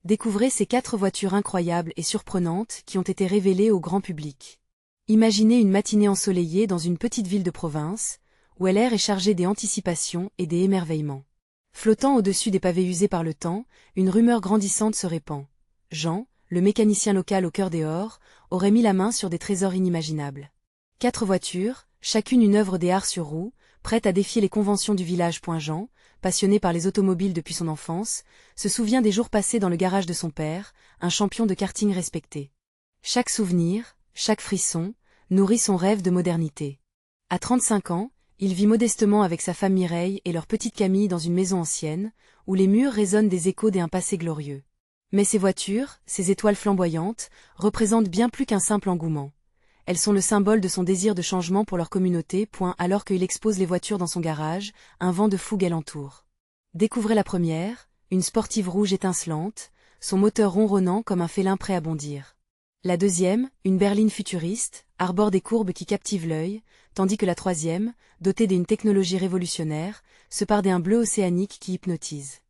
Découvrez ces 4 voitures incroyables et surprenantes qui ont été révélées au grand public. Imaginez une matinée ensoleillée dans une petite ville de province, où l'air est chargé des anticipations et des émerveillements. Flottant au-dessus des pavés usés par le temps, une rumeur grandissante se répand. Jean, le mécanicien local au cœur des ors, aurait mis la main sur des trésors inimaginables. 4 voitures, chacune une œuvre des arts sur roues, prête à défier les conventions du village. Jean, passionné par les automobiles depuis son enfance, se souvient des jours passés dans le garage de son père, un champion de karting respecté. Chaque souvenir, chaque frisson, nourrit son rêve de modernité. À 35 ans, il vit modestement avec sa femme Mireille et leur petite Camille dans une maison ancienne, où les murs résonnent des échos d'un passé glorieux. Mais ces voitures, ces étoiles flamboyantes, représentent bien plus qu'un simple engouement. Elles sont le symbole de son désir de changement pour leur communauté. Alors qu'il expose les voitures dans son garage, un vent de fougue l'entoure. Découvrez la première, une sportive rouge étincelante, son moteur ronronnant comme un félin prêt à bondir. La deuxième, une berline futuriste, arbore des courbes qui captivent l'œil, tandis que la troisième, dotée d'une technologie révolutionnaire, se pare d'un bleu océanique qui hypnotise.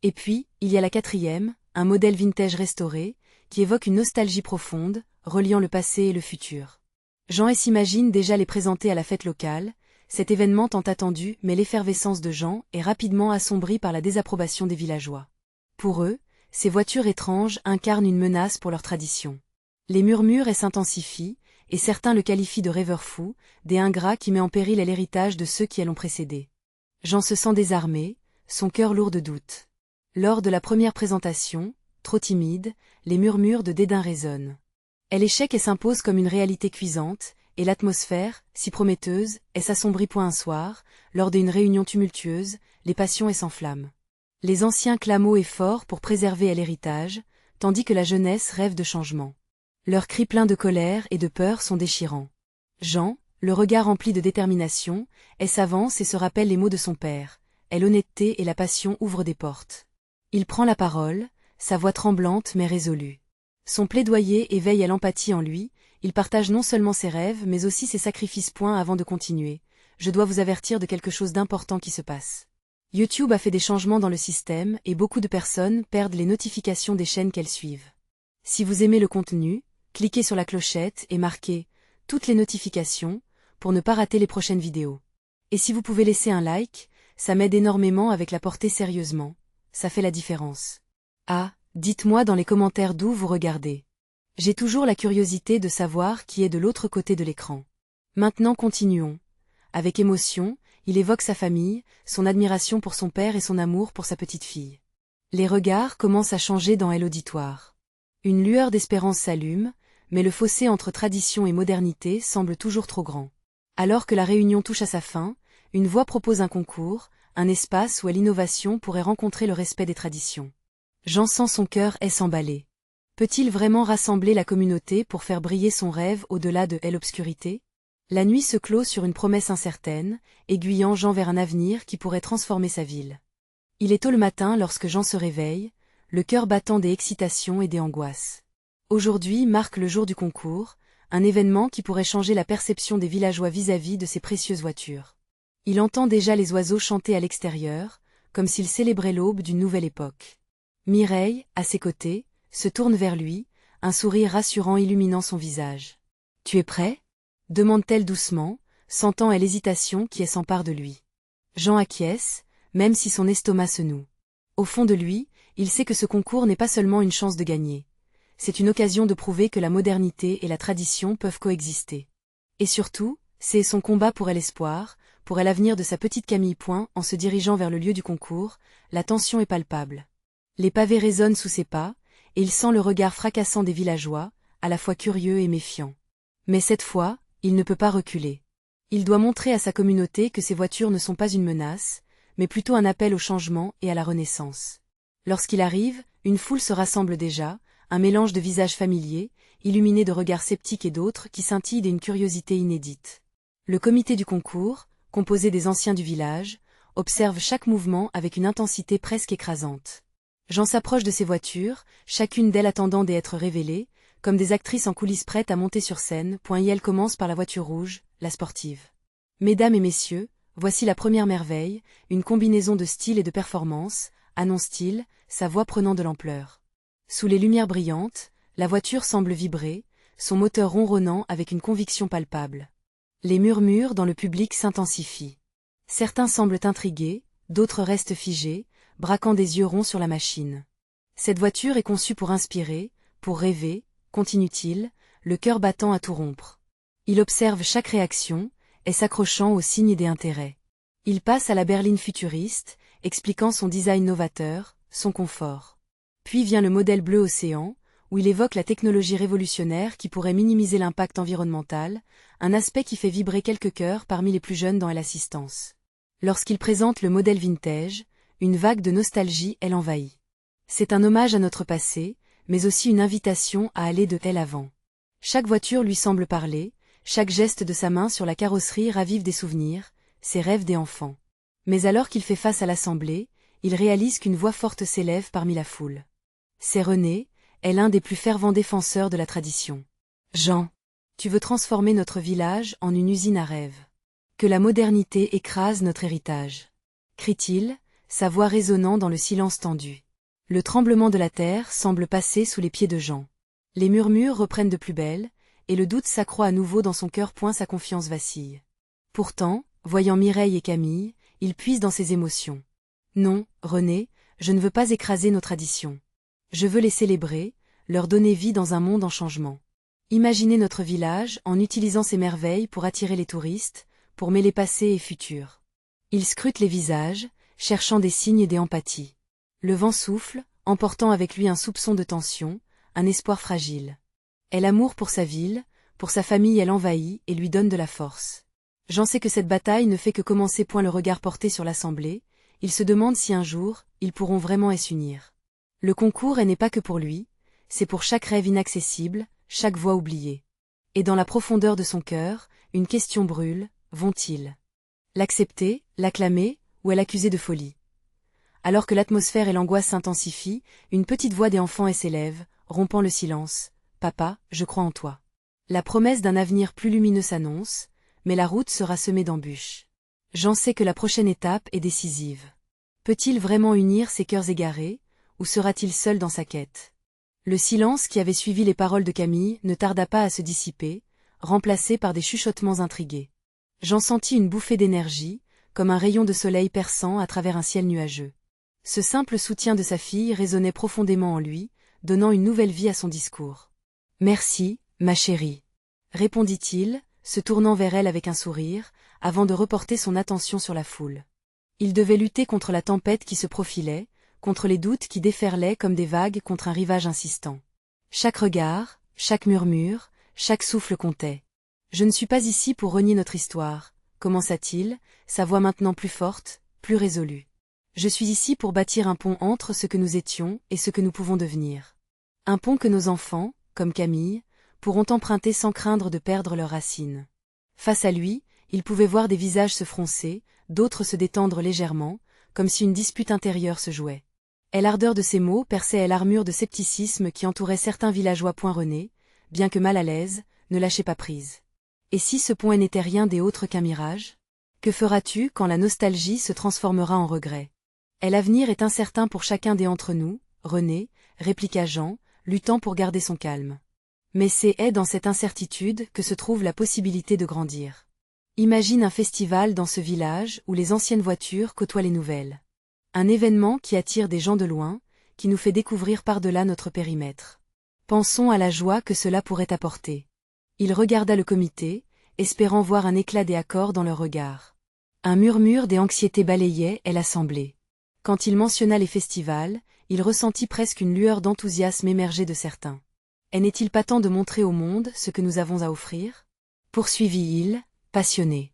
Et puis, il y a la quatrième, un modèle vintage restauré, qui évoque une nostalgie profonde, reliant le passé et le futur. Jean s'imagine déjà les présenter à la fête locale, cet événement tant attendu, mais l'effervescence de Jean est rapidement assombrie par la désapprobation des villageois. Pour eux, ces voitures étranges incarnent une menace pour leur tradition. Les murmures s'intensifient, et certains le qualifient de rêveur fou, des ingrats qui met en péril l'héritage de ceux qui l'ont précédé. Jean se sent désarmé, son cœur lourd de doutes. Lors de la première présentation, trop timide, les murmures de dédain résonnent. Elle échec et s'impose comme une réalité cuisante, et l'atmosphère, si prometteuse, s'assombrit. Un soir, lors d'une réunion tumultueuse, les passions s'enflamment. Les anciens clament haut et fort pour préserver l'héritage, tandis que la jeunesse rêve de changement. Leurs cris pleins de colère et de peur sont déchirants. Jean, le regard rempli de détermination, s'avance et se rappelle les mots de son père. L'honnêteté et la passion ouvrent des portes. Il prend la parole, sa voix tremblante mais résolue. Son plaidoyer éveille à l'empathie en lui, il partage non seulement ses rêves mais aussi ses sacrifices. Avant de continuer, je dois vous avertir de quelque chose d'important qui se passe. YouTube a fait des changements dans le système et beaucoup de personnes perdent les notifications des chaînes qu'elles suivent. Si vous aimez le contenu, cliquez sur la clochette et marquez « Toutes les notifications » pour ne pas rater les prochaines vidéos. Et si vous pouvez laisser un like, ça m'aide énormément avec la portée sérieusement, ça fait la différence. Ah, dites-moi dans les commentaires d'où vous regardez. J'ai toujours la curiosité de savoir qui est de l'autre côté de l'écran. Maintenant continuons. Avec émotion, il évoque sa famille, son admiration pour son père et son amour pour sa petite fille. Les regards commencent à changer dans l'auditoire. Une lueur d'espérance s'allume, mais le fossé entre tradition et modernité semble toujours trop grand. Alors que la réunion touche à sa fin, une voix propose un concours, un espace où l'innovation pourrait rencontrer le respect des traditions. Jean sent son cœur s'emballer. Peut-il vraiment rassembler la communauté pour faire briller son rêve au-delà de l'obscurité? La nuit se clôt sur une promesse incertaine, aiguillant Jean vers un avenir qui pourrait transformer sa ville. Il est tôt le matin lorsque Jean se réveille, le cœur battant des excitations et des angoisses. Aujourd'hui marque le jour du concours, un événement qui pourrait changer la perception des villageois vis-à-vis de ces précieuses voitures. Il entend déjà les oiseaux chanter à l'extérieur, comme s'ils célébraient l'aube d'une nouvelle époque. Mireille, à ses côtés, se tourne vers lui, un sourire rassurant illuminant son visage. « Tu es prêt ?» demande-t-elle doucement, sentant l'hésitation qui s'empare de lui. Jean acquiesce, même si son estomac se noue. Au fond de lui, il sait que ce concours n'est pas seulement une chance de gagner. C'est une occasion de prouver que la modernité et la tradition peuvent coexister. Et surtout, c'est son combat pour l'espoir, pour l'avenir de sa petite Camille. En se dirigeant vers le lieu du concours, la tension est palpable. Les pavés résonnent sous ses pas, et il sent le regard fracassant des villageois, à la fois curieux et méfiant. Mais cette fois, il ne peut pas reculer. Il doit montrer à sa communauté que ces voitures ne sont pas une menace, mais plutôt un appel au changement et à la renaissance. Lorsqu'il arrive, une foule se rassemble déjà, un mélange de visages familiers, illuminés de regards sceptiques et d'autres qui scintillent d'une curiosité inédite. Le comité du concours, composé des anciens du village, observe chaque mouvement avec une intensité presque écrasante. Jean s'approche de ces voitures, chacune d'elles attendant d'être révélée, comme des actrices en coulisses prêtes à monter sur scène. Elle commence par la voiture rouge, la sportive. Mesdames et messieurs, voici la première merveille, une combinaison de style et de performance, annonce-t-il, sa voix prenant de l'ampleur. Sous les lumières brillantes, la voiture semble vibrer, son moteur ronronnant avec une conviction palpable. Les murmures dans le public s'intensifient. Certains semblent intrigués, d'autres restent figés, braquant des yeux ronds sur la machine. Cette voiture est conçue pour inspirer, pour rêver, continue-t-il, le cœur battant à tout rompre. Il observe chaque réaction, et s'accrochant aux signes des intérêts. Il passe à la berline futuriste, expliquant son design novateur, son confort. Puis vient le modèle bleu océan, où il évoque la technologie révolutionnaire qui pourrait minimiser l'impact environnemental, un aspect qui fait vibrer quelques cœurs parmi les plus jeunes dans l'assistance. Lorsqu'il présente le modèle vintage, une vague de nostalgie l'envahit. C'est un hommage à notre passé, mais aussi une invitation à aller de l'avant. Chaque voiture lui semble parler, chaque geste de sa main sur la carrosserie ravive des souvenirs, ses rêves d'enfant. Mais alors qu'il fait face à l'assemblée, il réalise qu'une voix forte s'élève parmi la foule. C'est René, est l'un des plus fervents défenseurs de la tradition. Jean, tu veux transformer notre village en une usine à rêves. Que la modernité écrase notre héritage. Crie-t-il, sa voix résonnant dans le silence tendu. Le tremblement de la terre semble passer sous les pieds de Jean. Les murmures reprennent de plus belle, et le doute s'accroît à nouveau dans son cœur. Sa confiance vacille. Pourtant, voyant Mireille et Camille, il puise dans ses émotions. Non, René, je ne veux pas écraser nos traditions. Je veux les célébrer, leur donner vie dans un monde en changement. Imaginez notre village en utilisant ses merveilles pour attirer les touristes, pour mêler passé et futur. Il scrute les visages, cherchant des signes et des empathies. Le vent souffle, emportant avec lui un soupçon de tension, un espoir fragile. Elle amour pour sa ville, pour sa famille elle envahit et lui donne de la force. J'en sais que cette bataille ne fait que commencer. Le regard porté sur l'assemblée, il se demande si un jour, ils pourront vraiment s'unir. Le concours n'est pas que pour lui, c'est pour chaque rêve inaccessible, chaque voix oubliée. Et dans la profondeur de son cœur, une question brûle, vont-ils l'accepter, l'acclamer, ou l'accuser de folie? Alors que l'atmosphère et l'angoisse s'intensifient, une petite voix d'enfant s'élève, rompant le silence. Papa, je crois en toi. La promesse d'un avenir plus lumineux s'annonce, mais la route sera semée d'embûches. J'en sais que la prochaine étape est décisive. Peut-il vraiment unir ces cœurs égarés, ou sera-t-il seul dans sa quête? Le silence qui avait suivi les paroles de Camille ne tarda pas à se dissiper, remplacé par des chuchotements intrigués. J'en sentis une bouffée d'énergie, comme un rayon de soleil perçant à travers un ciel nuageux. Ce simple soutien de sa fille résonnait profondément en lui, donnant une nouvelle vie à son discours. « Merci, ma chérie. » répondit-il, se tournant vers elle avec un sourire, avant de reporter son attention sur la foule. Il devait lutter contre la tempête qui se profilait, contre les doutes qui déferlaient comme des vagues contre un rivage insistant. Chaque regard, chaque murmure, chaque souffle comptait. « Je ne suis pas ici pour renier notre histoire, » commença-t-il, sa voix maintenant plus forte, plus résolue. « Je suis ici pour bâtir un pont entre ce que nous étions et ce que nous pouvons devenir. Un pont que nos enfants, comme Camille, pourront emprunter sans craindre de perdre leurs racines. » Face à lui, il pouvait voir des visages se froncer, d'autres se détendre légèrement, comme si une dispute intérieure se jouait. Et l'ardeur de ces mots perçait l'armure de scepticisme qui entourait certains villageois. René, bien que mal à l'aise, ne lâchait pas prise. Et si ce pont n'était rien d'autre qu'un mirage? Que feras-tu quand la nostalgie se transformera en regret? Et l'avenir est incertain pour chacun d'entre nous, René, répliqua Jean, luttant pour garder son calme. Mais c'est dans cette incertitude que se trouve la possibilité de grandir. Imagine un festival dans ce village où les anciennes voitures côtoient les nouvelles. Un événement qui attire des gens de loin, qui nous fait découvrir par-delà notre périmètre. Pensons à la joie que cela pourrait apporter. Il regarda le comité, espérant voir un éclat des accords dans leur regard. Un murmure des anxiétés balayait l'assemblée. Quand il mentionna les festivals, il ressentit presque une lueur d'enthousiasme émerger de certains. N'est-il pas temps de montrer au monde ce que nous avons à offrir? Poursuivit-il, passionné.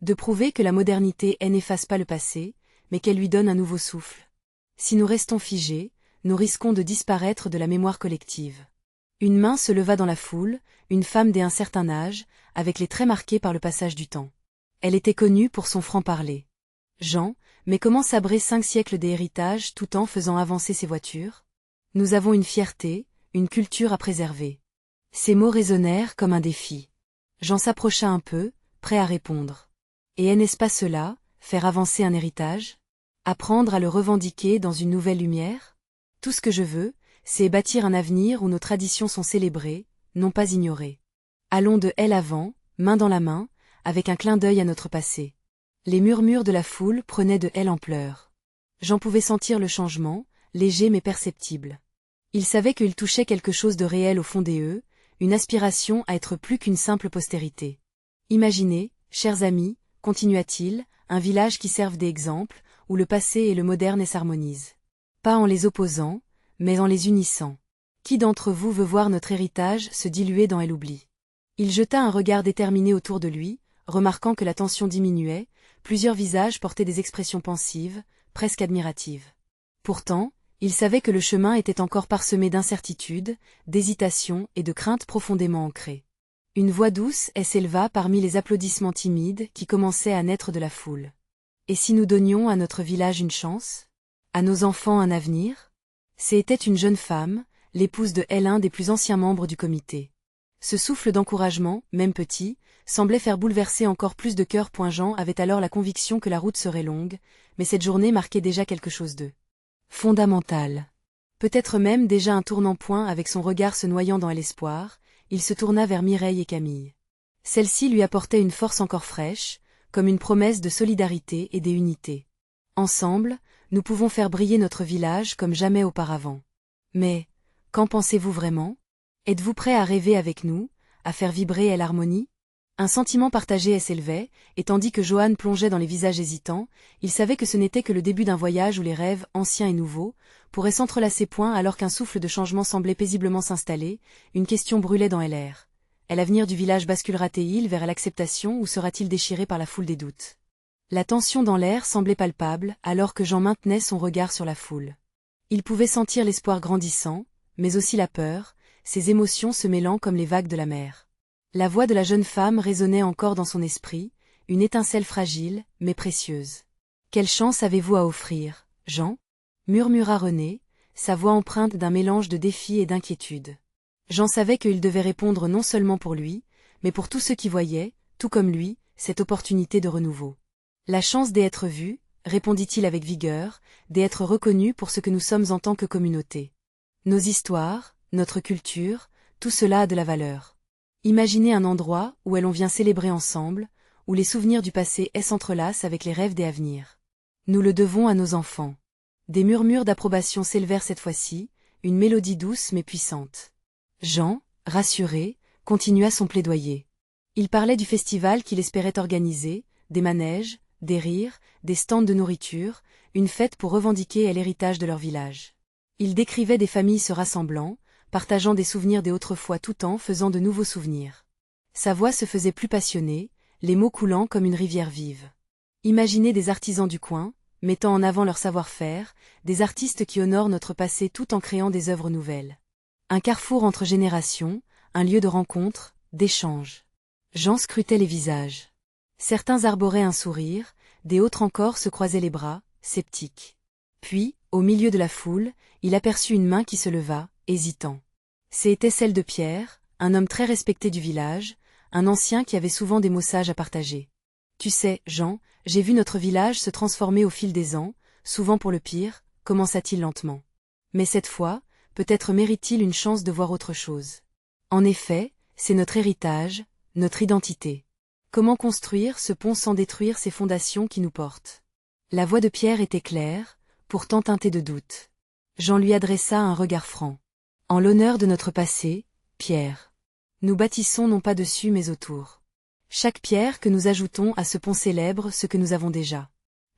De prouver que la modernité n'efface pas le passé, mais qu'elle lui donne un nouveau souffle. Si nous restons figés, nous risquons de disparaître de la mémoire collective. Une main se leva dans la foule, une femme d'un certain âge, avec les traits marqués par le passage du temps. Elle était connue pour son franc-parler. Jean, mais comment sabrer 5 siècles d'héritage tout en faisant avancer ses voitures? Nous avons une fierté, une culture à préserver. Ces mots résonnèrent comme un défi. Jean s'approcha un peu, prêt à répondre. Et n'est-ce pas cela, faire avancer un héritage? Apprendre à le revendiquer dans une nouvelle lumière? Tout ce que je veux, c'est bâtir un avenir où nos traditions sont célébrées, non pas ignorées. Allons de l'avant, main dans la main, avec un clin d'œil à notre passé. Les murmures de la foule prenaient de l'ampleur. Jean pouvait sentir le changement, léger mais perceptible. Il savait qu'il touchait quelque chose de réel au fond d'eux, une aspiration à être plus qu'une simple postérité. Imaginez, chers amis, continua-t-il, un village qui serve d'exemple, où le passé et le moderne s'harmonisent. Pas en les opposant, mais en les unissant. Qui d'entre vous veut voir notre héritage se diluer dans l'oubli? Il jeta un regard déterminé autour de lui, remarquant que la tension diminuait, plusieurs visages portaient des expressions pensives, presque admiratives. Pourtant, il savait que le chemin était encore parsemé d'incertitudes, d'hésitations et de craintes profondément ancrées. Une voix douce s'éleva parmi les applaudissements timides qui commençaient à naître de la foule. Et si nous donnions à notre village une chance? À nos enfants un avenir? C'était une jeune femme, l'épouse de l'un des plus anciens membres du comité. Ce souffle d'encouragement, même petit, semblait faire bouleverser encore plus de cœurs. Jean avait alors la conviction que la route serait longue, mais cette journée marquait déjà quelque chose de fondamental. Peut-être même déjà un tournant-point. Avec son regard se noyant dans l'espoir, il se tourna vers Mireille et Camille. Celle-ci lui apportait une force encore fraîche, comme une promesse de solidarité et d'unité. Ensemble, nous pouvons faire briller notre village comme jamais auparavant. Mais, qu'en pensez-vous vraiment? Êtes-vous prêt à rêver avec nous, à faire vibrer l'harmonie? Un sentiment partagé s'élevait, et tandis que Johann plongeait dans les visages hésitants, il savait que ce n'était que le début d'un voyage où les rêves, anciens et nouveaux, pourraient s'entrelacer. Alors qu'un souffle de changement semblait paisiblement s'installer, une question brûlait dans l'air. L'avenir du village basculera-t-il vers l'acceptation ou sera-t-il déchiré par la foule des doutes? La tension dans l'air semblait palpable, alors que Jean maintenait son regard sur la foule. Il pouvait sentir l'espoir grandissant, mais aussi la peur, ses émotions se mêlant comme les vagues de la mer. La voix de la jeune femme résonnait encore dans son esprit, une étincelle fragile, mais précieuse. « Quelle chance avez-vous à offrir, Jean ?» murmura René, sa voix empreinte d'un mélange de défi et d'inquiétude. Jean savait qu'il devait répondre non seulement pour lui, mais pour tous ceux qui voyaient, tout comme lui, cette opportunité de renouveau. « La chance d'être vu, répondit-il avec vigueur, d'être reconnu pour ce que nous sommes en tant que communauté. Nos histoires, notre culture, tout cela a de la valeur. Imaginez un endroit où l'on vient célébrer ensemble, où les souvenirs du passé s'entrelacent avec les rêves des avenirs. Nous le devons à nos enfants. » Des murmures d'approbation s'élevèrent cette fois-ci, une mélodie douce mais puissante. Jean, rassuré, continua son plaidoyer. Il parlait du festival qu'il espérait organiser, des manèges, des rires, des stands de nourriture, une fête pour revendiquer l'héritage de leur village. Il décrivait des familles se rassemblant, partageant des souvenirs d'autrefois tout en faisant de nouveaux souvenirs. Sa voix se faisait plus passionnée, les mots coulant comme une rivière vive. Imaginez des artisans du coin, mettant en avant leur savoir-faire, des artistes qui honorent notre passé tout en créant des œuvres nouvelles. Un carrefour entre générations, un lieu de rencontre, d'échange. Jean scrutait les visages. Certains arboraient un sourire, des autres encore se croisaient les bras, sceptiques. Puis, au milieu de la foule, il aperçut une main qui se leva, hésitant. C'était celle de Pierre, un homme très respecté du village, un ancien qui avait souvent des mots sages à partager. « Tu sais, Jean, j'ai vu notre village se transformer au fil des ans, souvent pour le pire, » commença-t-il lentement. « Mais cette fois, peut-être mérite-t-il une chance de voir autre chose. En effet, c'est notre héritage, notre identité. Comment construire ce pont sans détruire ces fondations qui nous portent ?» La voix de Pierre était claire, pourtant teintée de doute. Jean lui adressa un regard franc. « En l'honneur de notre passé, Pierre. Nous bâtissons non pas dessus mais autour. Chaque pierre que nous ajoutons à ce pont célèbre ce que nous avons déjà.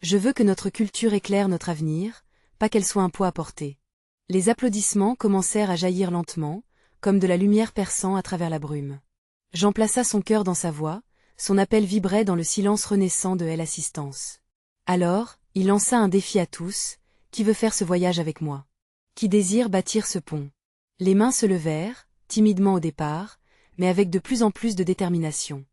Je veux que notre culture éclaire notre avenir, pas qu'elle soit un poids à porter. » Les applaudissements commencèrent à jaillir lentement, comme de la lumière perçant à travers la brume. Jean plaça son cœur dans sa voix, son appel vibrait dans le silence renaissant de l'assistance. Alors, il lança un défi à tous, « Qui veut faire ce voyage avec moi? Qui désire bâtir ce pont ?» Les mains se levèrent, timidement au départ, mais avec de plus en plus de détermination.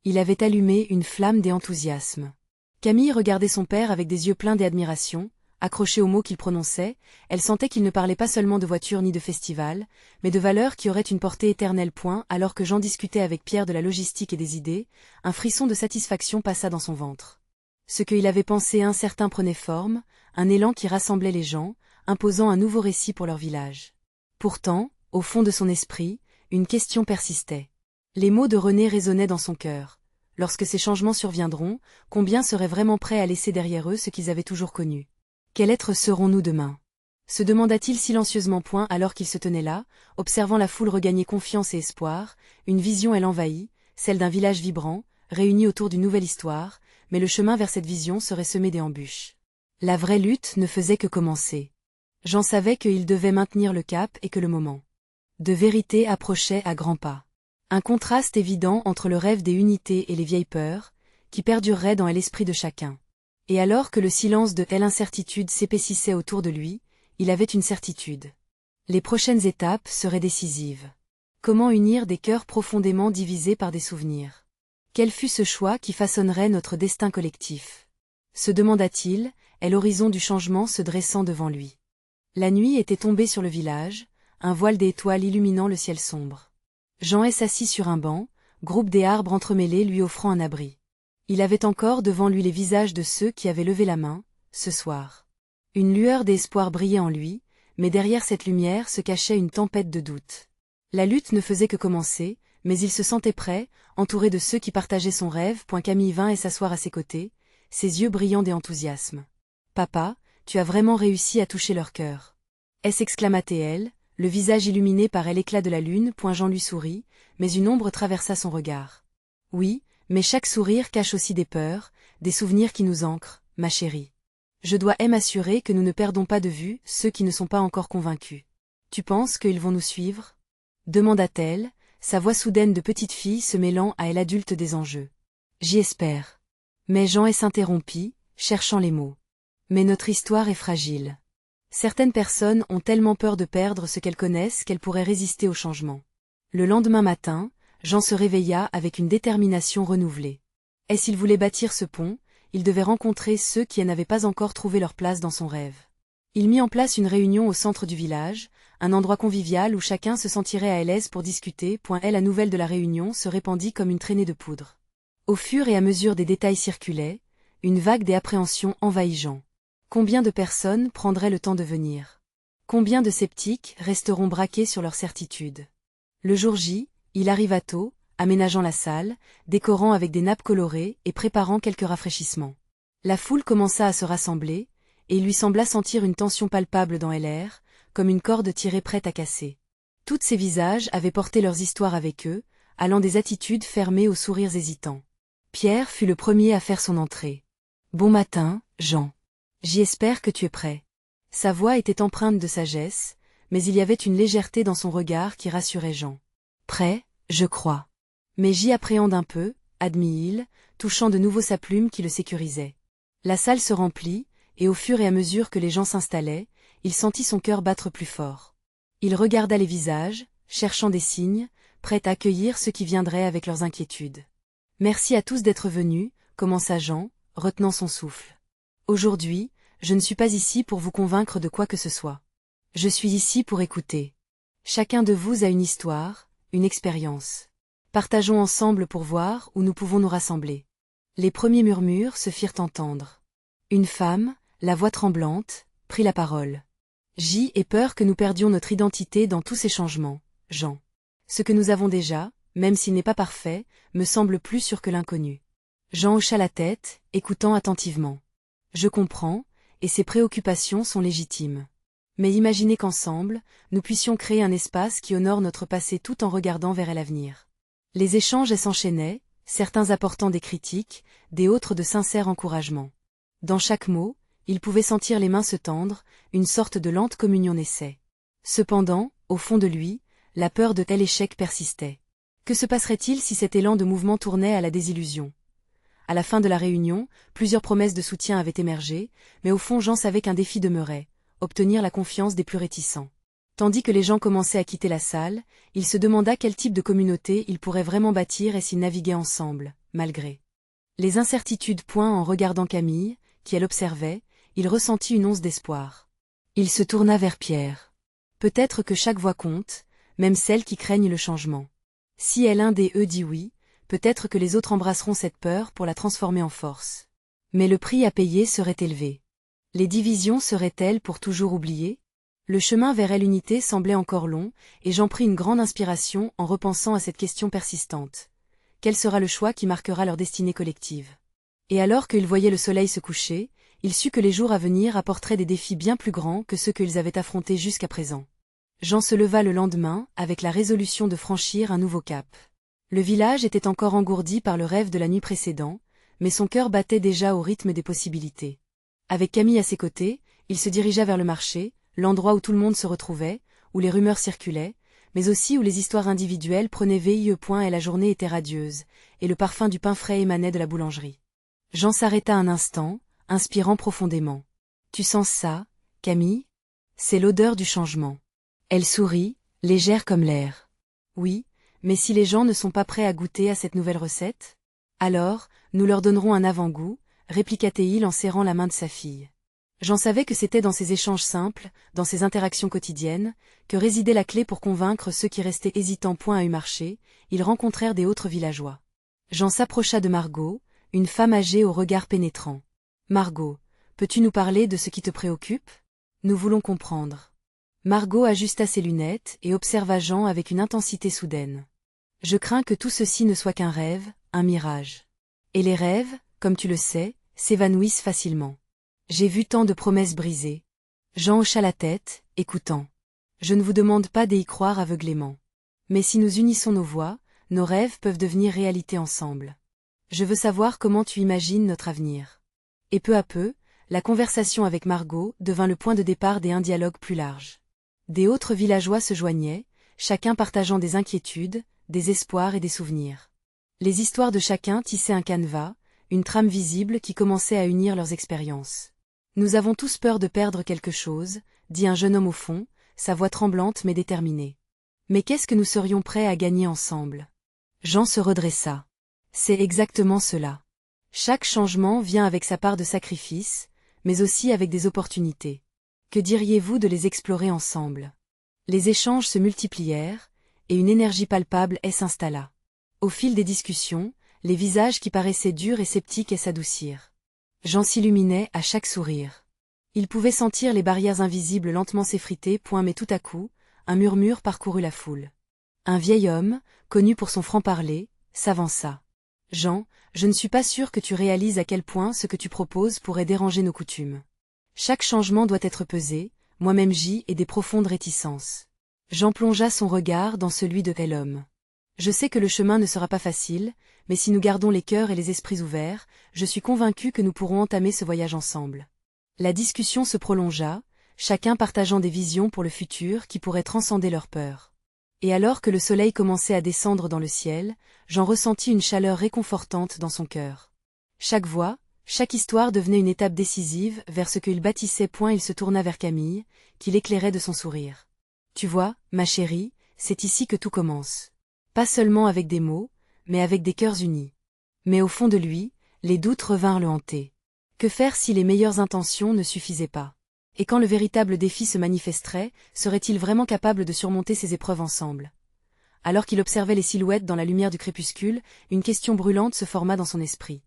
Il avait allumé une flamme d'enthousiasme. Camille regardait son père avec des yeux pleins d'admiration, accrochée aux mots qu'il prononçait, elle sentait qu'il ne parlait pas seulement de voiture ni de festival, mais de valeurs qui auraient une portée éternelle. Alors que Jean discutait avec Pierre de la logistique et des idées, un frisson de satisfaction passa dans son ventre. Ce qu'il avait pensé incertain prenait forme, un élan qui rassemblait les gens, imposant un nouveau récit pour leur village. Pourtant, au fond de son esprit, une question persistait. Les mots de René résonnaient dans son cœur. Lorsque ces changements surviendront, combien seraient vraiment prêts à laisser derrière eux ce qu'ils avaient toujours connu? Quel être serons-nous demain? Se demanda-t-il silencieusement point alors qu'il se tenait là, observant la foule regagner confiance et espoir, une vision elle envahit, celle d'un village vibrant, réuni autour d'une nouvelle histoire, mais le chemin vers cette vision serait semé d'embûches. La vraie lutte ne faisait que commencer. Jean savait qu'il devait maintenir le cap et que le moment de vérité approchait à grands pas. Un contraste évident entre le rêve des unités et les vieilles peurs, qui perdureraient dans l'esprit de chacun. Et alors que le silence de l'incertitude s'épaississait autour de lui, il avait une certitude. Les prochaines étapes seraient décisives. Comment unir des cœurs profondément divisés par des souvenirs? Quel fut ce choix qui façonnerait notre destin collectif? Se demanda-t-il, et l'horizon du changement se dressant devant lui. La nuit était tombée sur le village, un voile d'étoiles illuminant le ciel sombre. Jean s'assit sur un banc, groupe des arbres entremêlés lui offrant un abri. Il avait encore devant lui les visages de ceux qui avaient levé la main, ce soir. Une lueur d'espoir brillait en lui, mais derrière cette lumière se cachait une tempête de doute. La lutte ne faisait que commencer, mais il se sentait prêt, entouré de ceux qui partageaient son rêve. Camille vint s'asseoir à ses côtés, ses yeux brillants d'enthousiasme. « Papa, tu as vraiment réussi à toucher leur cœur. » S'exclama-t-elle, le visage illuminé par l'éclat de la lune. Jean lui sourit, mais une ombre traversa son regard. « Oui, mais chaque sourire cache aussi des peurs, des souvenirs qui nous ancrent, ma chérie. Je dois m'assurer que nous ne perdons pas de vue ceux qui ne sont pas encore convaincus. Tu penses qu'ils vont nous suivre? Demanda-t-elle, sa voix soudaine de petite fille se mêlant à l'adulte des enjeux. J'y espère. Mais Jean s'interrompit, cherchant les mots. Mais notre histoire est fragile. Certaines personnes ont tellement peur de perdre ce qu'elles connaissent qu'elles pourraient résister au changement. Le lendemain matin, Jean se réveilla avec une détermination renouvelée. S'il voulait bâtir ce pont, il devait rencontrer ceux qui n'avaient pas encore trouvé leur place dans son rêve. Il mit en place une réunion au centre du village, un endroit convivial où chacun se sentirait à l'aise pour discuter. La nouvelle de la réunion se répandit comme une traînée de poudre. Au fur et à mesure des détails circulaient, une vague d'appréhension envahit Jean. Combien de personnes prendraient le temps de venir? Combien de sceptiques resteront braqués sur leur certitude? Le jour J, il arriva tôt, aménageant la salle, décorant avec des nappes colorées et préparant quelques rafraîchissements. La foule commença à se rassembler, et il lui sembla sentir une tension palpable dans l'air, comme une corde tirée prête à casser. Tous ces visages avaient porté leurs histoires avec eux, allant des attitudes fermées aux sourires hésitants. Pierre fut le premier à faire son entrée. « Bon matin, Jean. J'espère que tu es prêt. » Sa voix était empreinte de sagesse, mais il y avait une légèreté dans son regard qui rassurait Jean. « Prêt, je crois. Mais j'y appréhende un peu, » admit-il, touchant de nouveau sa plume qui le sécurisait. La salle se remplit, et au fur et à mesure que les gens s'installaient, il sentit son cœur battre plus fort. Il regarda les visages, cherchant des signes, prêt à accueillir ceux qui viendraient avec leurs inquiétudes. « Merci à tous d'être venus, » commença Jean, retenant son souffle. « Aujourd'hui, je ne suis pas ici pour vous convaincre de quoi que ce soit. Je suis ici pour écouter. Chacun de vous a une histoire, une expérience. Partageons ensemble pour voir où nous pouvons nous rassembler. » Les premiers murmures se firent entendre. Une femme, la voix tremblante, prit la parole. « J'ai peur que nous perdions notre identité dans tous ces changements, Jean. Ce que nous avons déjà, même s'il n'est pas parfait, me semble plus sûr que l'inconnu. » Jean hocha la tête, écoutant attentivement. « Je comprends, et ces préoccupations sont légitimes. Mais imaginez qu'ensemble, nous puissions créer un espace qui honore notre passé tout en regardant vers l'avenir. » Les échanges s'enchaînaient, certains apportant des critiques, des autres de sincères encouragements. Dans chaque mot, il pouvait sentir les mains se tendre, une sorte de lente communion naissait. Cependant, au fond de lui, la peur de tel échec persistait. Que se passerait-il si cet élan de mouvement tournait à la désillusion? À la fin de la réunion, plusieurs promesses de soutien avaient émergé, mais au fond Jean savait qu'un défi demeurait, obtenir la confiance des plus réticents. Tandis que les gens commençaient à quitter la salle, il se demanda quel type de communauté ils pourraient vraiment bâtir et s'ils naviguaient ensemble, malgré les incertitudes. En regardant Camille, qui elle observait, il ressentit une once d'espoir. Il se tourna vers Pierre. Peut-être que chaque voix compte, même celles qui craignent le changement. Si l'un des eux dit oui, peut-être que les autres embrasseront cette peur pour la transformer en force. Mais le prix à payer serait élevé. Les divisions seraient-elles pour toujours oubliées? Le chemin vers l'unité semblait encore long, et j'en pris une grande inspiration en repensant à cette question persistante. Quel sera le choix qui marquera leur destinée collective? Et alors qu'il voyait le soleil se coucher, il sut que les jours à venir apporteraient des défis bien plus grands que ceux qu'ils avaient affrontés jusqu'à présent. Jean se leva le lendemain, avec la résolution de franchir un nouveau cap. Le village était encore engourdi par le rêve de la nuit précédente, mais son cœur battait déjà au rythme des possibilités. Avec Camille à ses côtés, il se dirigea vers le marché, l'endroit où tout le monde se retrouvait, où les rumeurs circulaient, mais aussi où les histoires individuelles prenaient vie. Et la journée était radieuse, et le parfum du pain frais émanait de la boulangerie. Jean s'arrêta un instant, inspirant profondément. « Tu sens ça, Camille? C'est l'odeur du changement. » Elle sourit, légère comme l'air. « Oui, mais si les gens ne sont pas prêts à goûter à cette nouvelle recette? Alors, nous leur donnerons un avant-goût, répliqua-t-il en serrant la main de sa fille. J'en savais que c'était dans ces échanges simples, dans ces interactions quotidiennes, que résidait la clé pour convaincre ceux qui restaient hésitants. À un marché, ils rencontrèrent des autres villageois. Jean s'approcha de Margot, une femme âgée au regard pénétrant. « Margot, peux-tu nous parler de ce qui te préoccupe? Nous voulons comprendre. » Margot ajusta ses lunettes et observa Jean avec une intensité soudaine. « Je crains que tout ceci ne soit qu'un rêve, un mirage. Et les rêves, comme tu le sais, s'évanouissent facilement. J'ai vu tant de promesses brisées. » Jean hocha la tête, écoutant. « Je ne vous demande pas d'y croire aveuglément. Mais si nous unissons nos voix, nos rêves peuvent devenir réalité ensemble. Je veux savoir comment tu imagines notre avenir. » Et peu à peu, la conversation avec Margot devint le point de départ d'un dialogue plus large. Des autres villageois se joignaient, chacun partageant des inquiétudes, des espoirs et des souvenirs. Les histoires de chacun tissaient un canevas, une trame visible qui commençait à unir leurs expériences. « Nous avons tous peur de perdre quelque chose, » dit un jeune homme au fond, sa voix tremblante mais déterminée. « Mais qu'est-ce que nous serions prêts à gagner ensemble? » Jean se redressa. « C'est exactement cela. Chaque changement vient avec sa part de sacrifice, mais aussi avec des opportunités. Que diriez-vous de les explorer ensemble? » Les échanges se multiplièrent, et une énergie palpable s'installa. Au fil des discussions, les visages qui paraissaient durs et sceptiques s'adoucirent. Jean s'illuminait à chaque sourire. Il pouvait sentir les barrières invisibles lentement s'effriter. Mais tout à coup, un murmure parcourut la foule. Un vieil homme, connu pour son franc-parler, s'avança. « Jean, je ne suis pas sûr que tu réalises à quel point ce que tu proposes pourrait déranger nos coutumes. Chaque changement doit être pesé, moi-même j'y ai des profondes réticences. » Jean plongea son regard dans celui de l'homme. « Je sais que le chemin ne sera pas facile, mais si nous gardons les cœurs et les esprits ouverts, je suis convaincu que nous pourrons entamer ce voyage ensemble. » La discussion se prolongea, chacun partageant des visions pour le futur qui pourraient transcender leurs peurs. Et alors que le soleil commençait à descendre dans le ciel, Jean ressentit une chaleur réconfortante dans son cœur. Chaque voix, chaque histoire devenait une étape décisive vers ce qu'il bâtissait. Il se tourna vers Camille, qui l'éclairait de son sourire. « Tu vois, ma chérie, c'est ici que tout commence. Pas seulement avec des mots, mais avec des cœurs unis. » Mais au fond de lui, les doutes revinrent le hanter. Que faire si les meilleures intentions ne suffisaient pas? Et quand le véritable défi se manifesterait, serait-il vraiment capable de surmonter ces épreuves ensemble? Alors qu'il observait les silhouettes dans la lumière du crépuscule, une question brûlante se forma dans son esprit.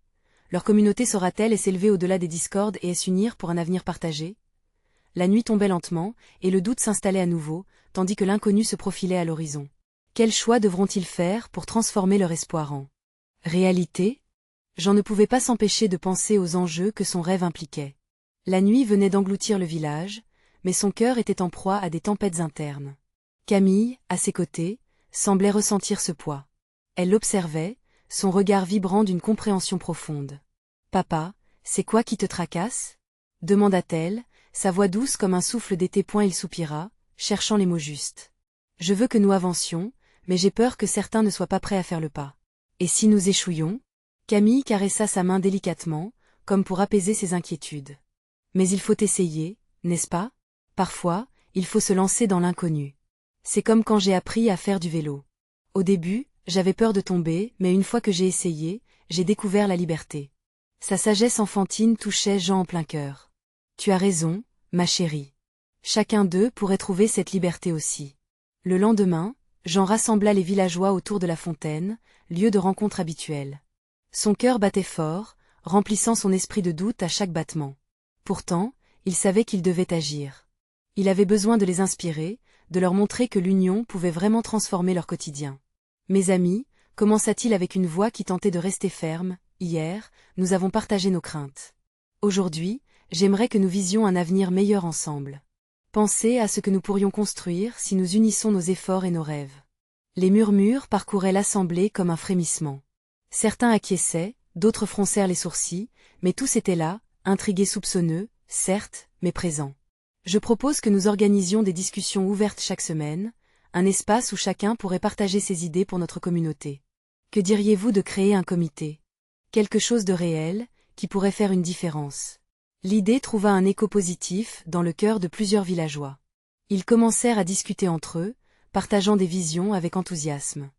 Leur communauté saura-t-elle s'élever au-delà des discordes et s'unir pour un avenir partagé? La nuit tombait lentement, et le doute s'installait à nouveau, tandis que l'inconnu se profilait à l'horizon. Quel choix devront-ils faire pour transformer leur espoir en réalité? Jean ne pouvait pas s'empêcher de penser aux enjeux que son rêve impliquait. La nuit venait d'engloutir le village, mais son cœur était en proie à des tempêtes internes. Camille, à ses côtés, semblait ressentir ce poids. Elle l'observait, son regard vibrant d'une compréhension profonde. « Papa, c'est quoi qui te tracasse ?» demanda-t-elle, sa voix douce comme un souffle d'été. Il soupira, cherchant les mots justes. « Je veux que nous avancions, mais j'ai peur que certains ne soient pas prêts à faire le pas. Et si nous échouions ?» Camille caressa sa main délicatement, comme pour apaiser ses inquiétudes. « Mais il faut essayer, n'est-ce pas? Parfois, il faut se lancer dans l'inconnu. C'est comme quand j'ai appris à faire du vélo. Au début, j'avais peur de tomber, mais une fois que j'ai essayé, j'ai découvert la liberté. » Sa sagesse enfantine touchait Jean en plein cœur. « Tu as raison, ma chérie. Chacun d'eux pourrait trouver cette liberté aussi. » Le lendemain, Jean rassembla les villageois autour de la fontaine, lieu de rencontre habituel. Son cœur battait fort, remplissant son esprit de doute à chaque battement. Pourtant, il savait qu'il devait agir. Il avait besoin de les inspirer, de leur montrer que l'union pouvait vraiment transformer leur quotidien. Mes amis, commença-t-il avec une voix qui tentait de rester ferme, hier, nous avons partagé nos craintes. Aujourd'hui, j'aimerais que nous visions un avenir meilleur ensemble. Pensez à ce que nous pourrions construire si nous unissons nos efforts et nos rêves. Les murmures parcouraient l'assemblée comme un frémissement. Certains acquiesçaient, d'autres froncèrent les sourcils, mais tous étaient là, intrigués soupçonneux, certes, mais présents. Je propose que nous organisions des discussions ouvertes chaque semaine, un espace où chacun pourrait partager ses idées pour notre communauté. Que diriez-vous de créer un comité? Quelque chose de réel, qui pourrait faire une différence. L'idée trouva un écho positif dans le cœur de plusieurs villageois. Ils commencèrent à discuter entre eux, partageant des visions avec enthousiasme.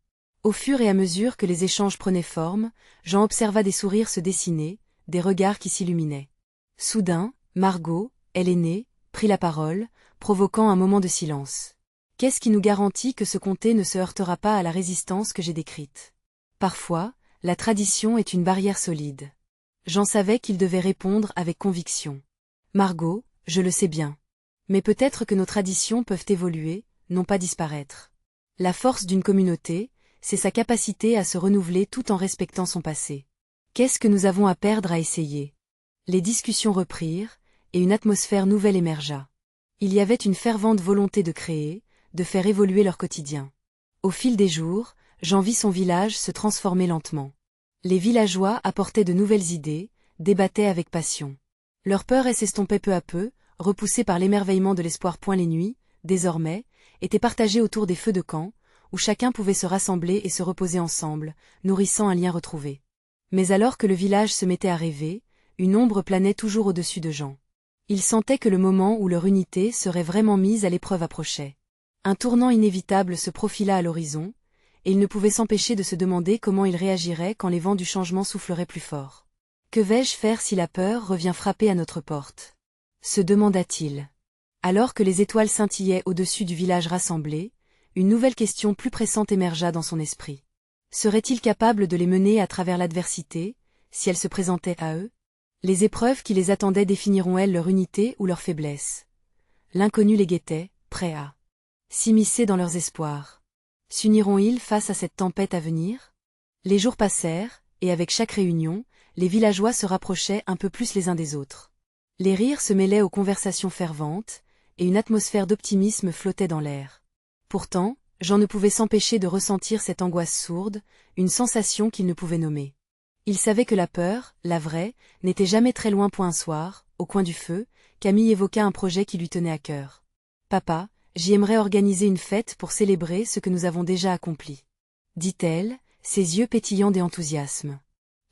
Au fur et à mesure que les échanges prenaient forme, Jean observa des sourires se dessiner, des regards qui s'illuminaient. Soudain, Margot, elle aînée, prit la parole, provoquant un moment de silence. Qu'est-ce qui nous garantit que ce comté ne se heurtera pas à la résistance que j'ai décrite? Parfois, la tradition est une barrière solide. Jean savait qu'il devait répondre avec conviction. Margot, je le sais bien. Mais peut-être que nos traditions peuvent évoluer, non pas disparaître. La force d'une communauté, c'est sa capacité à se renouveler tout en respectant son passé. Qu'est-ce que nous avons à perdre à essayer? Les discussions reprirent, et une atmosphère nouvelle émergea. Il y avait une fervente volonté de créer, de faire évoluer leur quotidien. Au fil des jours, Jean vit son village se transformer lentement. Les villageois apportaient de nouvelles idées, débattaient avec passion. Leur peur s'estompait peu à peu, repoussée par l'émerveillement de l'espoir. Les nuits, désormais, étaient partagées autour des feux de camp, où chacun pouvait se rassembler et se reposer ensemble, nourrissant un lien retrouvé. Mais alors que le village se mettait à rêver, une ombre planait toujours au-dessus de Jean. Il sentait que le moment où leur unité serait vraiment mise à l'épreuve approchait. Un tournant inévitable se profila à l'horizon, et il ne pouvait s'empêcher de se demander comment il réagirait quand les vents du changement souffleraient plus fort. Que vais-je faire si la peur revient frapper à notre porte? Se demanda-t-il. Alors que les étoiles scintillaient au-dessus du village rassemblé, une nouvelle question plus pressante émergea dans son esprit. Serait-il capable de les mener à travers l'adversité, si elle se présentait à eux? Les épreuves qui les attendaient définiront-elles leur unité ou leur faiblesse? L'inconnu les guettait, prêt à s'immiscer dans leurs espoirs. S'uniront-ils face à cette tempête à venir? Les jours passèrent, et avec chaque réunion, les villageois se rapprochaient un peu plus les uns des autres. Les rires se mêlaient aux conversations ferventes, et une atmosphère d'optimisme flottait dans l'air. Pourtant, Jean ne pouvait s'empêcher de ressentir cette angoisse sourde, une sensation qu'il ne pouvait nommer. Il savait que la peur, la vraie, n'était jamais très loin. Un soir, au coin du feu, Camille évoqua un projet qui lui tenait à cœur. « Papa, j'y aimerais organiser une fête pour célébrer ce que nous avons déjà accompli. » dit-elle, ses yeux pétillants d'enthousiasme.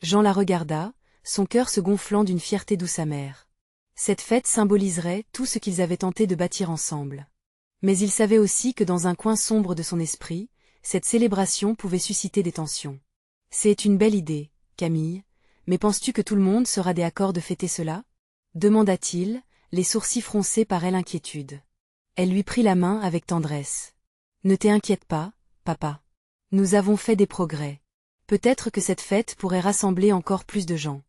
Jean la regarda, son cœur se gonflant d'une fierté douce amère. Cette fête symboliserait tout ce qu'ils avaient tenté de bâtir ensemble. Mais il savait aussi que dans un coin sombre de son esprit, cette célébration pouvait susciter des tensions. « C'est une belle idée, Camille, mais penses-tu que tout le monde sera d'accord de fêter cela? » demanda-t-il, les sourcils froncés par l'inquiétude. Elle lui prit la main avec tendresse. « Ne t'inquiète pas, papa. Nous avons fait des progrès. Peut-être que cette fête pourrait rassembler encore plus de gens. »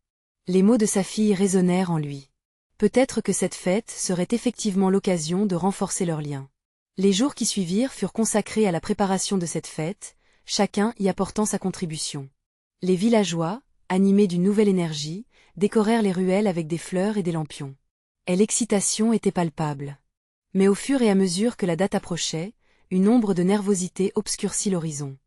Les mots de sa fille résonnèrent en lui. Peut-être que cette fête serait effectivement l'occasion de renforcer leurs liens. Les jours qui suivirent furent consacrés à la préparation de cette fête, chacun y apportant sa contribution. Les villageois, animés d'une nouvelle énergie, décorèrent les ruelles avec des fleurs et des lampions. Et l'excitation était palpable. Mais au fur et à mesure que la date approchait, une ombre de nervosité obscurcit l'horizon.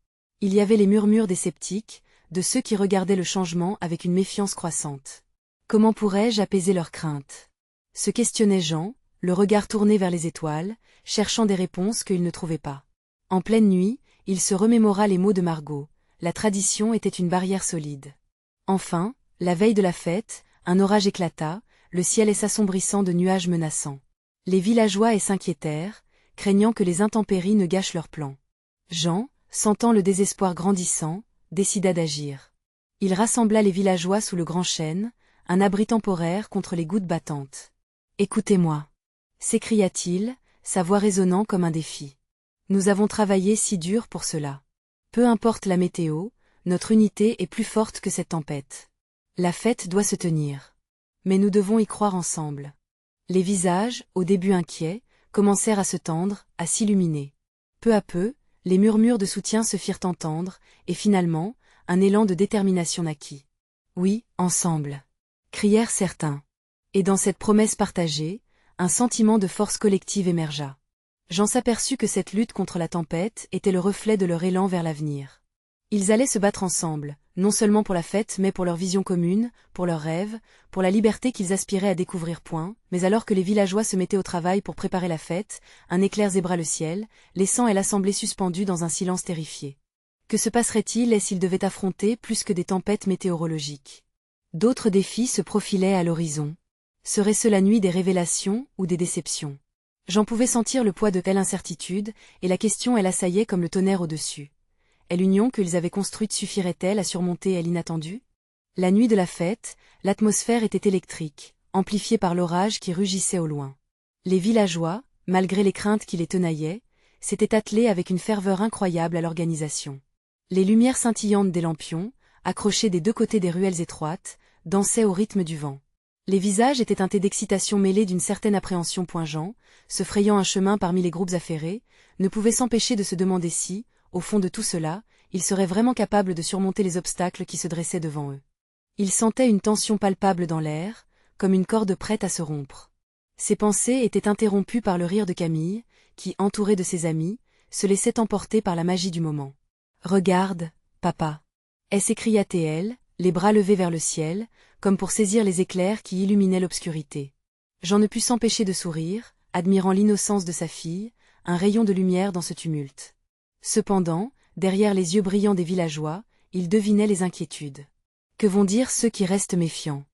Il y avait les murmures des sceptiques, de ceux qui regardaient le changement avec une méfiance croissante. Comment pourrais-je apaiser leurs craintes? Se questionnait Jean, le regard tourné vers les étoiles, cherchant des réponses qu'il ne trouvait pas. En pleine nuit, il se remémora les mots de Margot. La tradition était une barrière solide. Enfin, la veille de la fête, un orage éclata, le ciel s'assombrissant de nuages menaçants. Les villageois s'inquiétèrent, craignant que les intempéries ne gâchent leurs plans. Jean, sentant le désespoir grandissant, décida d'agir. Il rassembla les villageois sous le grand chêne, un abri temporaire contre les gouttes battantes. « Écoutez-moi » s'écria-t-il, sa voix résonnant comme un défi. « Nous avons travaillé si dur pour cela. Peu importe la météo, notre unité est plus forte que cette tempête. La fête doit se tenir. Mais nous devons y croire ensemble. » Les visages, au début inquiets, commencèrent à se tendre, à s'illuminer. Peu à peu, les murmures de soutien se firent entendre, et finalement, un élan de détermination naquit. Oui, ensemble, crièrent certains. Et dans cette promesse partagée, un sentiment de force collective émergea. Jean s'aperçut que cette lutte contre la tempête était le reflet de leur élan vers l'avenir. Ils allaient se battre ensemble, non seulement pour la fête mais pour leur vision commune, pour leurs rêves, pour la liberté qu'ils aspiraient à découvrir. Mais alors que les villageois se mettaient au travail pour préparer la fête, un éclair zébra le ciel, laissant l'assemblée suspendue dans un silence terrifié. Que se passerait-il s'ils devaient affronter plus que des tempêtes météorologiques? D'autres défis se profilaient à l'horizon. Serait-ce la nuit des révélations ou des déceptions? Jean pouvait sentir le poids de telle incertitude, et la question l'assaillait comme le tonnerre au-dessus. Et l'union qu'ils avaient construite suffirait-elle à surmonter l'inattendu? La nuit de la fête, l'atmosphère était électrique, amplifiée par l'orage qui rugissait au loin. Les villageois, malgré les craintes qui les tenaillaient, s'étaient attelés avec une ferveur incroyable à l'organisation. Les lumières scintillantes des lampions, accrochées des deux côtés des ruelles étroites, dansaient au rythme du vent. Les visages étaient teintés d'excitation mêlée d'une certaine appréhension. Jean, se frayant un chemin parmi les groupes affairés, ne pouvait s'empêcher de se demander si, au fond de tout cela, ils seraient vraiment capables de surmonter les obstacles qui se dressaient devant eux. Il sentait une tension palpable dans l'air, comme une corde prête à se rompre. Ses pensées étaient interrompues par le rire de Camille, qui, entourée de ses amis, se laissait emporter par la magie du moment. « Regarde, papa !» s'écria-t-elle, les bras levés vers le ciel, comme pour saisir les éclairs qui illuminaient l'obscurité. Jean ne put s'empêcher de sourire, admirant l'innocence de sa fille, un rayon de lumière dans ce tumulte. Cependant, derrière les yeux brillants des villageois, il devinait les inquiétudes. Que vont dire ceux qui restent méfiants?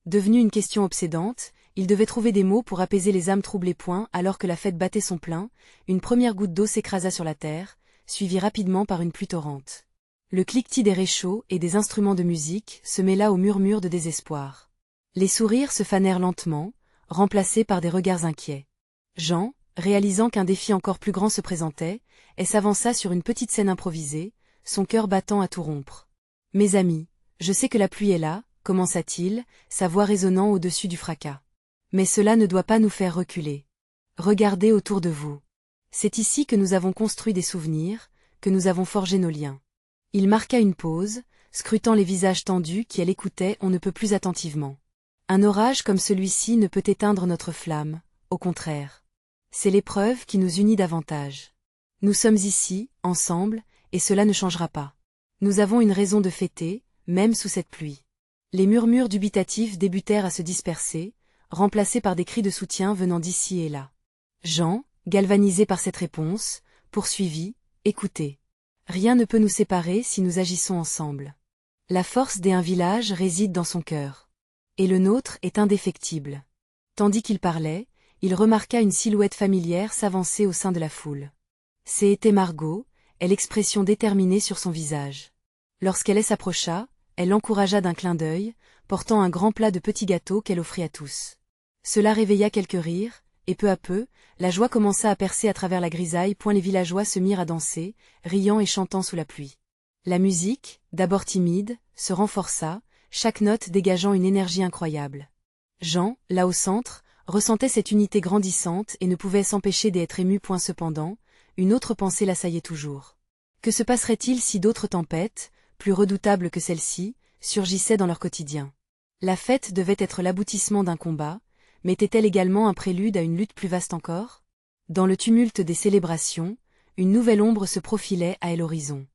Devenue une question obsédante, il devait trouver des mots pour apaiser les âmes troublées. Alors que la fête battait son plein, une première goutte d'eau s'écrasa sur la terre, suivie rapidement par une pluie torrente. Le cliquetis des réchauds et des instruments de musique se mêla aux murmures de désespoir. Les sourires se fanèrent lentement, remplacés par des regards inquiets. Jean, réalisant qu'un défi encore plus grand se présentait, s'avança sur une petite scène improvisée, son cœur battant à tout rompre. « Mes amis, je sais que la pluie est là, » commença-t-il, sa voix résonnant au-dessus du fracas. « Mais cela ne doit pas nous faire reculer. Regardez autour de vous. C'est ici que nous avons construit des souvenirs, que nous avons forgé nos liens. » Il marqua une pause, scrutant les visages tendus qui l'écoutaient on ne peut plus attentivement. Un orage comme celui-ci ne peut éteindre notre flamme, au contraire. C'est l'épreuve qui nous unit davantage. Nous sommes ici, ensemble, et cela ne changera pas. Nous avons une raison de fêter, même sous cette pluie. Les murmures dubitatifs débutèrent à se disperser, remplacés par des cris de soutien venant d'ici et là. Jean, galvanisé par cette réponse, poursuivit, « Écoutez. Rien ne peut nous séparer si nous agissons ensemble. La force d'un village réside dans son cœur. Et le nôtre est indéfectible. » Tandis qu'il parlait, il remarqua une silhouette familière s'avancer au sein de la foule. C'était Margot, l'expression déterminée sur son visage. Lorsqu'elle s'approcha, elle l'encouragea d'un clin d'œil, portant un grand plat de petits gâteaux qu'elle offrit à tous. Cela réveilla quelques rires, et peu à peu, la joie commença à percer à travers la grisaille. Les villageois se mirent à danser, riant et chantant sous la pluie. La musique, d'abord timide, se renforça, chaque note dégageant une énergie incroyable. Jean, là au centre, ressentait cette unité grandissante et ne pouvait s'empêcher d'être ému. Cependant, une autre pensée l'assaillait toujours. Que se passerait-il si d'autres tempêtes, plus redoutables que celle-ci, surgissaient dans leur quotidien? La fête devait être l'aboutissement d'un combat, mais était-elle également un prélude à une lutte plus vaste encore? Dans le tumulte des célébrations, une nouvelle ombre se profilait à l'horizon.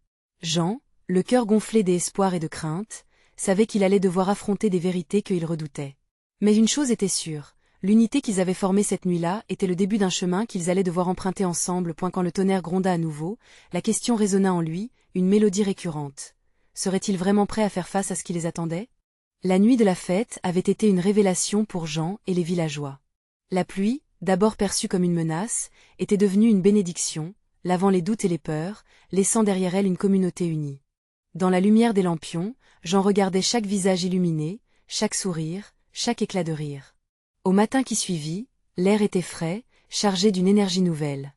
Jean, le cœur gonflé d'espoir et de crainte, savait qu'il allait devoir affronter des vérités qu'il redoutait. Mais une chose était sûre, l'unité qu'ils avaient formée cette nuit-là était le début d'un chemin qu'ils allaient devoir emprunter ensemble. Quand le tonnerre gronda à nouveau, la question résonna en lui, une mélodie récurrente. Serait-il vraiment prêt à faire face à ce qui les attendait? La nuit de la fête avait été une révélation pour Jean et les villageois. La pluie, d'abord perçue comme une menace, était devenue une bénédiction, lavant les doutes et les peurs, laissant derrière elle une communauté unie. Dans la lumière des lampions, Jean regardait chaque visage illuminé, chaque sourire, chaque éclat de rire. Au matin qui suivit, l'air était frais, chargé d'une énergie nouvelle.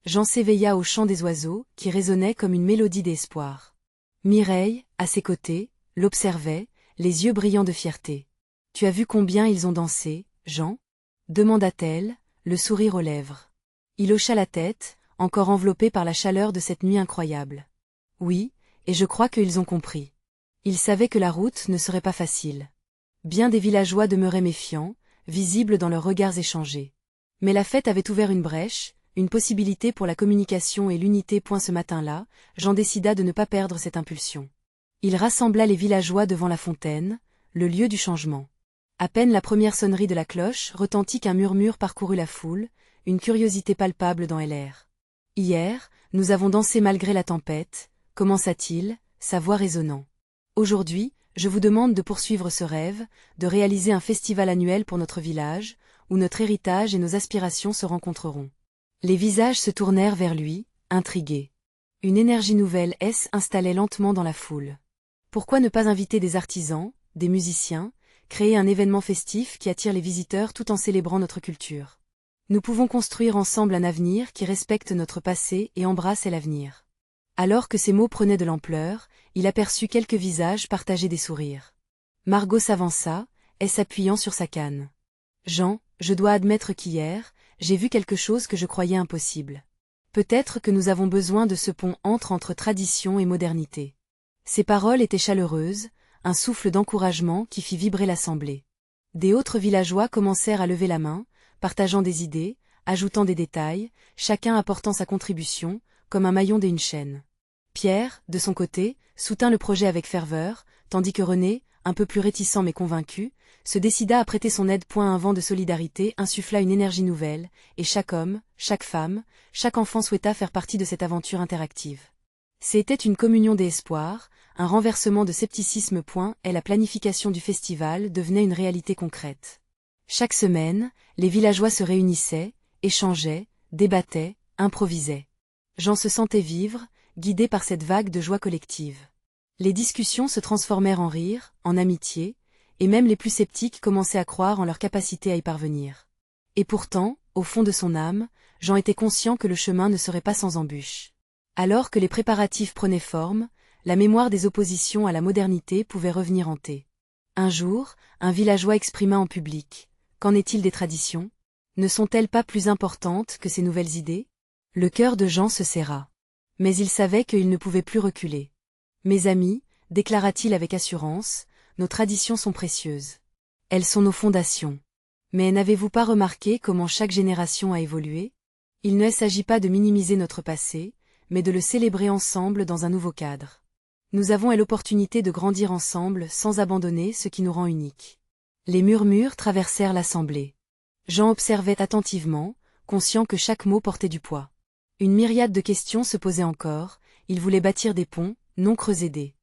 Jean s'éveilla au chant des oiseaux, qui résonnait comme une mélodie d'espoir. Mireille, à ses côtés, l'observait, les yeux brillants de fierté. « Tu as vu combien ils ont dansé, Jean ?» demanda-t-elle, le sourire aux lèvres. Il hocha la tête, encore enveloppé par la chaleur de cette nuit incroyable. Oui, et je crois qu'ils ont compris. Ils savaient que la route ne serait pas facile. Bien des villageois demeuraient méfiants, visibles dans leurs regards échangés. Mais la fête avait ouvert une brèche, une possibilité pour la communication et l'unité. Ce matin-là, Jean décida de ne pas perdre cette impulsion. Il rassembla les villageois devant la fontaine, le lieu du changement. À peine la première sonnerie de la cloche retentit qu'un murmure parcourut la foule, une curiosité palpable dans l'air. « Hier, nous avons dansé malgré la tempête », commença-t-il, sa voix résonnant. « Aujourd'hui, je vous demande de poursuivre ce rêve, de réaliser un festival annuel pour notre village, où notre héritage et nos aspirations se rencontreront. » Les visages se tournèrent vers lui, intrigués. Une énergie nouvelle s'installait lentement dans la foule. Pourquoi ne pas inviter des artisans, des musiciens, créer un événement festif qui attire les visiteurs tout en célébrant notre culture? Nous pouvons construire ensemble un avenir qui respecte notre passé et embrasse l'avenir. Alors que ces mots prenaient de l'ampleur, il aperçut quelques visages partager des sourires. Margot s'avança, s'appuyant sur sa canne. « Jean, je dois admettre qu'hier, j'ai vu quelque chose que je croyais impossible. Peut-être que nous avons besoin de ce pont entre tradition et modernité. » Ces paroles étaient chaleureuses, un souffle d'encouragement qui fit vibrer l'assemblée. Des autres villageois commencèrent à lever la main, partageant des idées, ajoutant des détails, chacun apportant sa contribution, comme un maillon d'une chaîne. Pierre, de son côté, soutint le projet avec ferveur, tandis que René, un peu plus réticent mais convaincu, se décida à prêter son aide. Un vent de solidarité insuffla une énergie nouvelle, et chaque homme, chaque femme, chaque enfant souhaita faire partie de cette aventure interactive. C'était une communion d'espoir, un renversement de scepticisme. Et la planification du festival devenait une réalité concrète. Chaque semaine, les villageois se réunissaient, échangeaient, débattaient, improvisaient. Jean se sentait vivre, guidé par cette vague de joie collective. Les discussions se transformèrent en rire, en amitié, et même les plus sceptiques commençaient à croire en leur capacité à y parvenir. Et pourtant, au fond de son âme, Jean était conscient que le chemin ne serait pas sans embûches. Alors que les préparatifs prenaient forme, la mémoire des oppositions à la modernité pouvait revenir hanter. Un jour, un villageois exprima en public: « Qu'en est-il des traditions? Ne sont-elles pas plus importantes que ces nouvelles idées ?» Le cœur de Jean se serra. Mais il savait qu'il ne pouvait plus reculer. « Mes amis, déclara-t-il avec assurance, nos traditions sont précieuses. Elles sont nos fondations. Mais n'avez-vous pas remarqué comment chaque génération a évolué? Il ne s'agit pas de minimiser notre passé, mais de le célébrer ensemble dans un nouveau cadre. Nous avons l'opportunité de grandir ensemble sans abandonner ce qui nous rend uniques. » Les murmures traversèrent l'assemblée. Jean observait attentivement, conscient que chaque mot portait du poids. Une myriade de questions se posaient encore, il voulait bâtir des ponts, non creuser des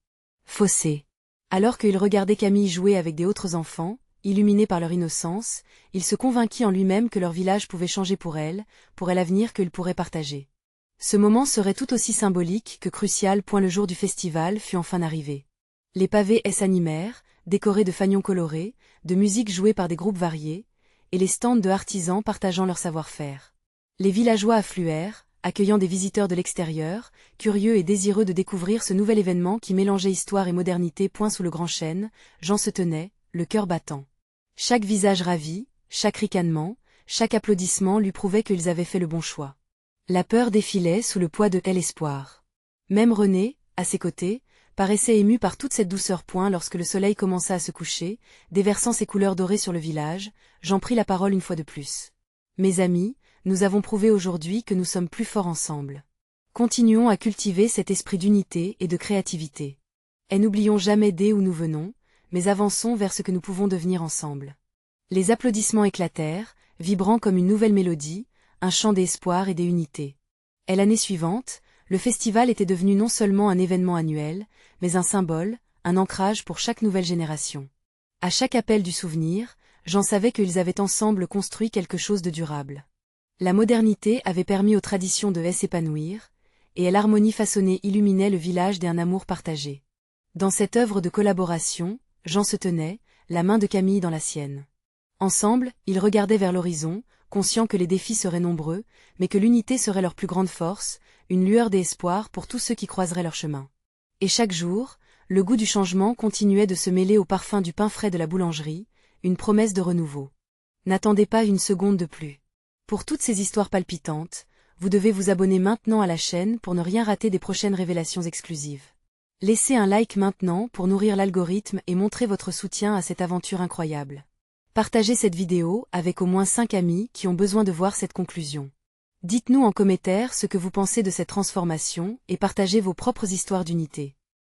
fossés. Alors qu'il regardait Camille jouer avec des autres enfants, illuminés par leur innocence, il se convainquit en lui-même que leur village pouvait changer pour l'avenir qu'ils pourraient partager. Ce moment serait tout aussi symbolique que crucial. Le jour du festival fut enfin arrivé. Les pavés s'animèrent, décorés de fanions colorés, de musique jouée par des groupes variés, et les stands de artisans partageant leur savoir-faire. Les villageois affluèrent, accueillant des visiteurs de l'extérieur, curieux et désireux de découvrir ce nouvel événement qui mélangeait histoire et modernité. Sous le grand chêne, Jean se tenait, le cœur battant. Chaque visage ravi, chaque ricanement, chaque applaudissement lui prouvait qu'ils avaient fait le bon choix. La peur défilait sous le poids de l'espoir. Même René, à ses côtés, paraissait ému par toute cette douceur. Lorsque le soleil commença à se coucher, déversant ses couleurs dorées sur le village, Jean prit la parole une fois de plus. « Mes amis, nous avons prouvé aujourd'hui que nous sommes plus forts ensemble. Continuons à cultiver cet esprit d'unité et de créativité. Et n'oublions jamais d'où nous venons, mais avançons vers ce que nous pouvons devenir ensemble. » Les applaudissements éclatèrent, vibrant comme une nouvelle mélodie, un chant d'espoir et d'unité. Et l'année suivante, le festival était devenu non seulement un événement annuel, mais un symbole, un ancrage pour chaque nouvelle génération. À chaque appel du souvenir, Jean savait qu'ils avaient ensemble construit quelque chose de durable. La modernité avait permis aux traditions de s'épanouir, et l'harmonie façonnée illuminait le village d'un amour partagé. Dans cette œuvre de collaboration, Jean se tenait, la main de Camille dans la sienne. Ensemble, ils regardaient vers l'horizon, conscients que les défis seraient nombreux, mais que l'unité serait leur plus grande force, une lueur d'espoir pour tous ceux qui croiseraient leur chemin. Et chaque jour, le goût du changement continuait de se mêler au parfum du pain frais de la boulangerie, une promesse de renouveau. N'attendez pas une seconde de plus. Pour toutes ces histoires palpitantes, vous devez vous abonner maintenant à la chaîne pour ne rien rater des prochaines révélations exclusives. Laissez un like maintenant pour nourrir l'algorithme et montrer votre soutien à cette aventure incroyable. Partagez cette vidéo avec au moins 5 amis qui ont besoin de voir cette conclusion. Dites-nous en commentaire ce que vous pensez de cette transformation et partagez vos propres histoires d'unité.